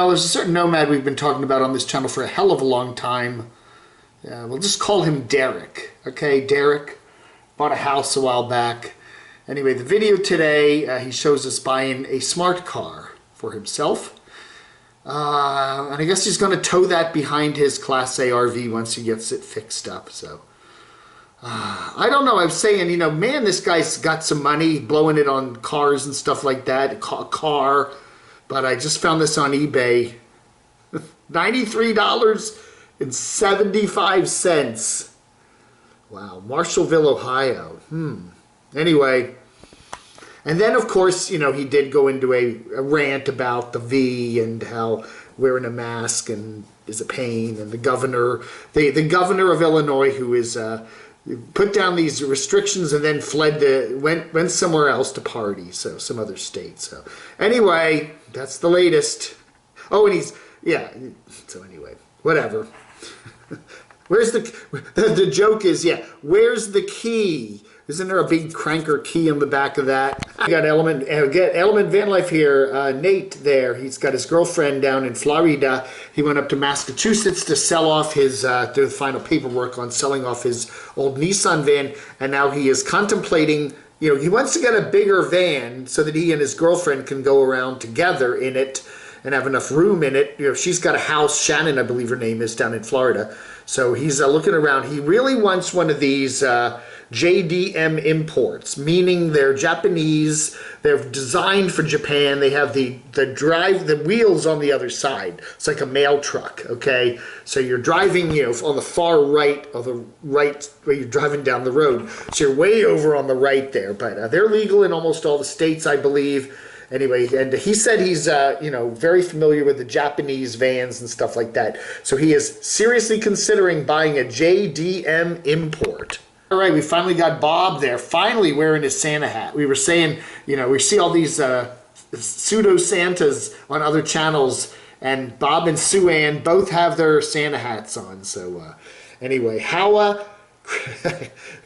Well, there's a certain Nomad we've been talking about on this channel for a hell of a long time. We'll just call him Derek. Okay, Derek bought a house a while back. Anyway, the video today, he shows us buying a smart car for himself. And I guess he's going to tow that behind his Class A RV once he gets it fixed up. So, I don't know. I was saying, you know, man, this guy's got some money, blowing it on cars and stuff like that. Car. But I just found this on eBay. $93.75. Wow. Marshallville, Ohio. Anyway. And then, of course, you know, he did go into a rant about the V and how wearing a mask and is a pain. And the governor, the governor of Illinois, who is put down these restrictions and then went somewhere else to party, so some other state. So anyway, that's the latest. Oh, and so anyway, whatever. Where's the joke is, where's the key? Isn't there a big cranker key in the back of that? I got Element Van Life here. Nate there. He's got his girlfriend down in Florida. He went up to Massachusetts to sell off his, do the final paperwork on selling off his old Nissan van. And now he is contemplating, you know, he wants to get a bigger van so that he and his girlfriend can go around together in it and have enough room in it. You know, she's got a house, Shannon, I believe her name is, down in Florida. So he's looking around. He really wants one of these JDM imports, meaning they're Japanese, they're designed for Japan, they have the wheels on the other side. It's like a mail truck, okay? So you're driving, you know, on the far right of the right, where you're driving down the road. So you're way over on the right there, but they're legal in almost all the states, I believe. Anyway, and he said he's, you know, very familiar with the Japanese vans and stuff like that. So he is seriously considering buying a JDM import. All right, we finally got Bob there, finally wearing his Santa hat. We were saying, you know, we see all these pseudo-Santas on other channels, and Bob and Sue Ann both have their Santa hats on. So anyway, how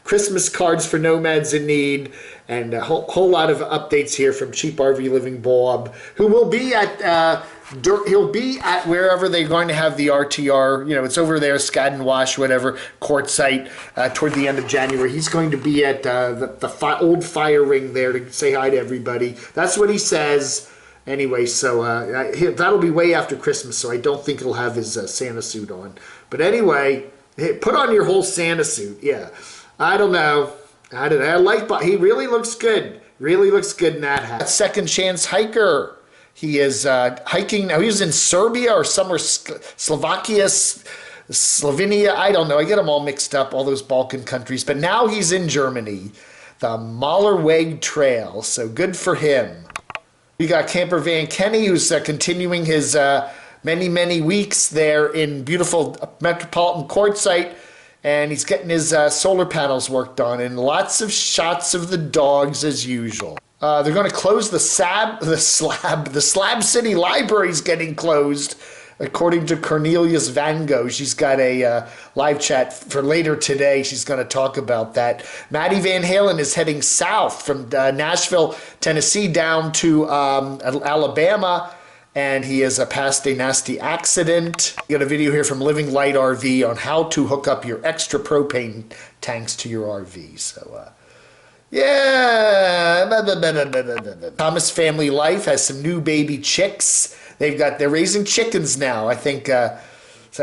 Christmas cards for nomads in need, and a whole lot of updates here from Cheap RV Living Bob, who will be at he'll be at wherever they're going to have the RTR. You know, it's over there, Skadden Wash, whatever, quartzsite, toward the end of January. He's going to be at the old fire ring there to say hi to everybody. That's what he says. Anyway, so that'll be way after Christmas, so I don't think he'll have his Santa suit on. But anyway, hey, put on your whole Santa suit. Yeah, I don't know. I like, but he really looks good. Really looks good in that hat. Second Chance Hiker. He is hiking now. He was in Serbia or somewhere, Slovakia, Slovenia. I don't know. I get them all mixed up, all those Balkan countries. But now he's in Germany, the Mallerweg Trail. So good for him. We got Camper Van Kenny, who's continuing his many weeks there in beautiful Metropolitan Quartzsite. And he's getting his solar panels worked on, and lots of shots of the dogs as usual. They're going to close the Slab City Library's getting closed, according to Cornelius Van Gogh. She's got a live chat for later today. She's going to talk about that. Maddie Van Halen is heading south from Nashville, Tennessee, down to Alabama. And he has passed a nasty accident. We got a video here from Living Light RV on how to hook up your extra propane tanks to your RV. So, yeah. Thomas Family Life has some new baby chicks. They're raising chickens now, I think. So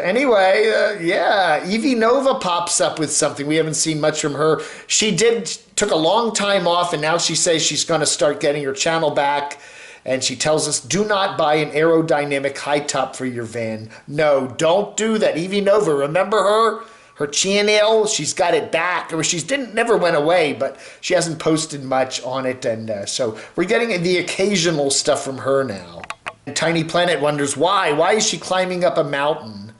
anyway, yeah, Evie Nova pops up with something. We haven't seen much from her. She took a long time off, and now she says she's going to start getting her channel back. And she tells us, do not buy an aerodynamic high top for your van. No, don't do that. Evie Nova, remember her? Her channel, she's got it back. Or never went away, but she hasn't posted much on it. And so we're getting the occasional stuff from her now. And Tiny Planet wonders why. Why is she climbing up a mountain?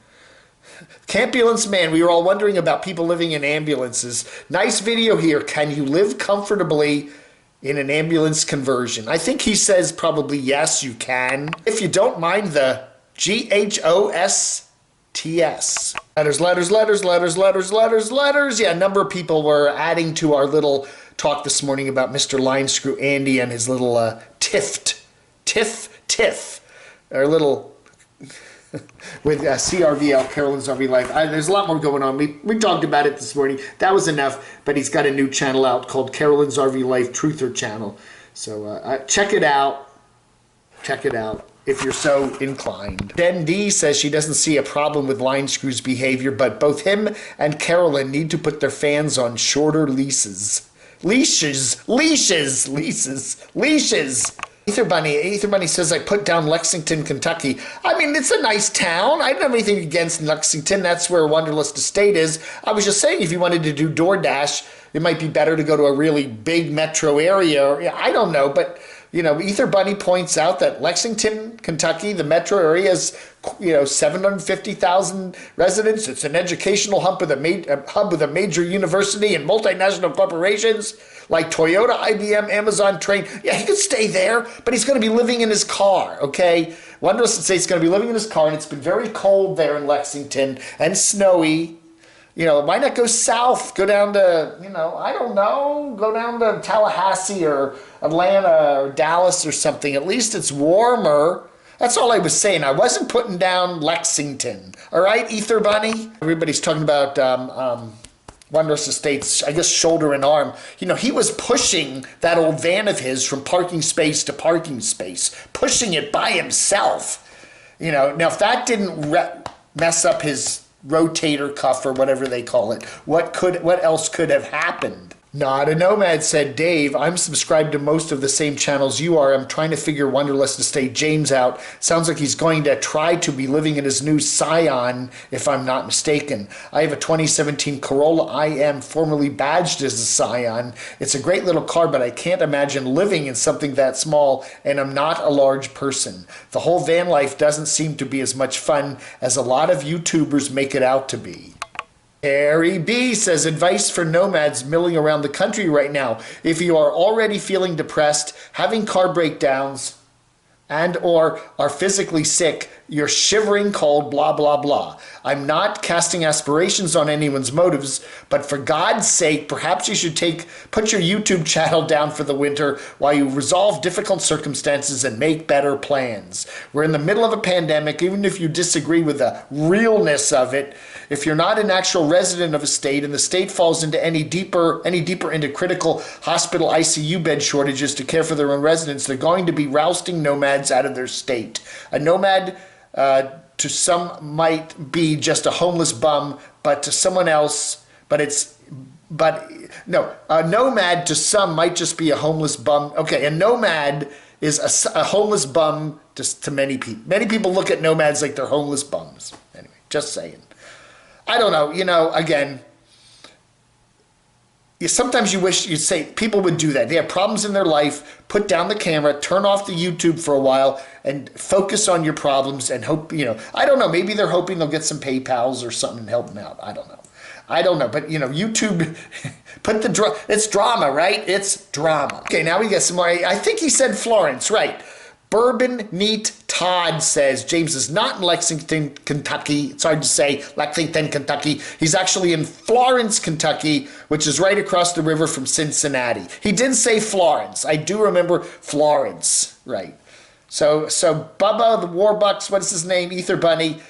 Campulance Man, we were all wondering about people living in ambulances. Nice video here. Can you live comfortably in an ambulance conversion? I think he says probably yes, you can. If you don't mind the GHOSTS. Letters. Yeah, a number of people were adding to our little talk this morning about Mr. Line Screw Andy and his little tiff. Our little with CRVL, Carolyn's RV Life. There's a lot more going on. We talked about it this morning. That was enough, but he's got a new channel out called Carolyn's RV Life Truther Channel. So check it out. Check it out if you're so inclined. Jen D says she doesn't see a problem with Line Screw's behavior, but both him and Carolyn need to put their fans on shorter leashes. Leashes. Ether Bunny says, I put down Lexington, Kentucky. I mean, it's a nice town. I don't have anything against Lexington. That's where Wanderlust Estate is. I was just saying, if you wanted to do DoorDash, it might be better to go to a really big metro area. I don't know, but, you know, Ether Bunny points out that Lexington, Kentucky, the metro area is, 750,000 residents. It's an educational hub with a major university and multinational corporations like Toyota, IBM, Amazon, Train. Yeah, he could stay there, but he's going to be living in his car, okay? Wanderlust Estate's going to be living in his car, and it's been very cold there in Lexington and snowy. Why not go south? Go down to, I don't know, go down to Tallahassee or Atlanta or Dallas or something. At least it's warmer. That's all I was saying. I wasn't putting down Lexington. All right, Ether Bunny? Everybody's talking about Wanderlust Estate's, I guess, shoulder and arm. He was pushing that old van of his from parking space to parking space, pushing it by himself. Now if that didn't mess up his rotator cuff or whatever they call it, what else could have happened? Not a Nomad said, Dave, I'm subscribed to most of the same channels you are. I'm trying to figure Wanderlust Estate James out. Sounds like he's going to try to be living in his new Scion, if I'm not mistaken. I have a 2017 Corolla. I am formerly badged as a Scion. It's a great little car, but I can't imagine living in something that small, and I'm not a large person. The whole van life doesn't seem to be as much fun as a lot of YouTubers make it out to be. Harry B says, advice for nomads milling around the country right now. If you are already feeling depressed, having car breakdowns, and or are physically sick, you're shivering cold, blah, blah, blah. I'm not casting aspirations on anyone's motives, but for God's sake, perhaps you should put your YouTube channel down for the winter while you resolve difficult circumstances and make better plans. We're in the middle of a pandemic. Even if you disagree with the realness of it, if you're not an actual resident of a state and the state falls into any deeper into critical hospital ICU bed shortages to care for their own residents, they're going to be rousting nomads out of their state. A nomad to some might be just a homeless bum, but to someone else, a nomad to some might just be a homeless bum. Okay, a nomad is a homeless bum to many people. Many people look at nomads like they're homeless bums. Anyway, just saying. I don't know, again, sometimes you wish you'd say people would do that. They have problems in their life, put down the camera, turn off the YouTube for a while, and focus on your problems and hope, I don't know, maybe they're hoping they'll get some PayPals or something and help them out. I don't know, but YouTube, it's drama, right? It's drama. Okay, now we get some more. I think he said Florence, right? Bourbon Neat Todd says, James is not in Lexington, Kentucky. It's hard to say, Lexington, Kentucky. He's actually in Florence, Kentucky, which is right across the river from Cincinnati. He did say Florence. I do remember Florence, right? So Bubba, the Warbucks, what is his name? Ether Bunny.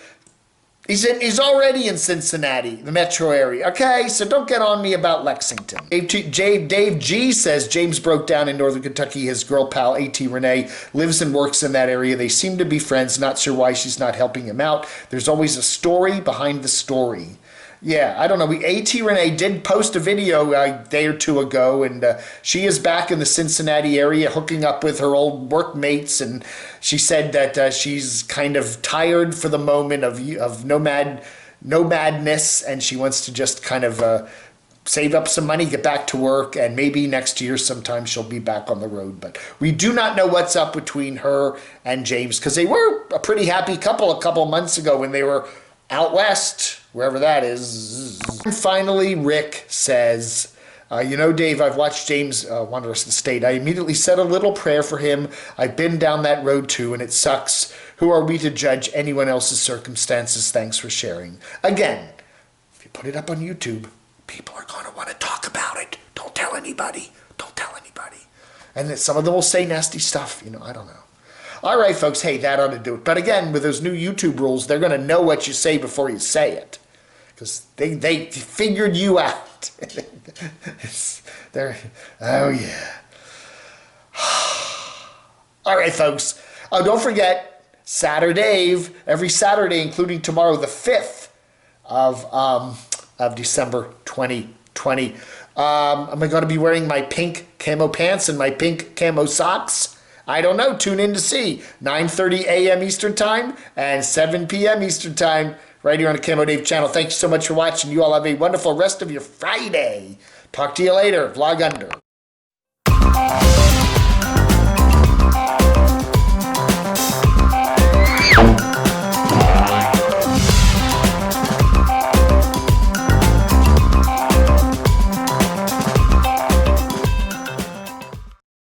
He's already in Cincinnati, the metro area. Okay, so don't get on me about Lexington. Dave G says, James broke down in Northern Kentucky. His girl pal, A.T. Renee, lives and works in that area. They seem to be friends. Not sure why she's not helping him out. There's always a story behind the story. Yeah, I don't know. A.T. Renee did post a video a day or two ago, and she is back in the Cincinnati area hooking up with her old workmates, and she said that she's kind of tired for the moment of nomadness, and she wants to just kind of save up some money, get back to work, and maybe next year sometime she'll be back on the road. But we do not know what's up between her and James, because they were a pretty happy couple a couple months ago when they were out west, wherever that is. And finally, Rick says, Dave, I've watched James Wanderlust Estate. I immediately said a little prayer for him. I've been down that road too, and it sucks. Who are we to judge anyone else's circumstances? Thanks for sharing. Again, if you put it up on YouTube, people are going to want to talk about it. Don't tell anybody. Don't tell anybody. And then some of them will say nasty stuff. I don't know. All right, folks. Hey, that ought to do it. But again, with those new YouTube rules, they're going to know what you say before you say it. Because they figured you out. Oh, yeah. All right, folks. Oh, don't forget, Saturday, every Saturday, including tomorrow, the 5th of December 2020. Am I going to be wearing my pink camo pants and my pink camo socks? I don't know. Tune in to see. 9:30 a.m. Eastern Time and 7 p.m. Eastern Time right here on the Camo Dave channel. Thank you so much for watching. You all have a wonderful rest of your Friday. Talk to you later. Vlog under.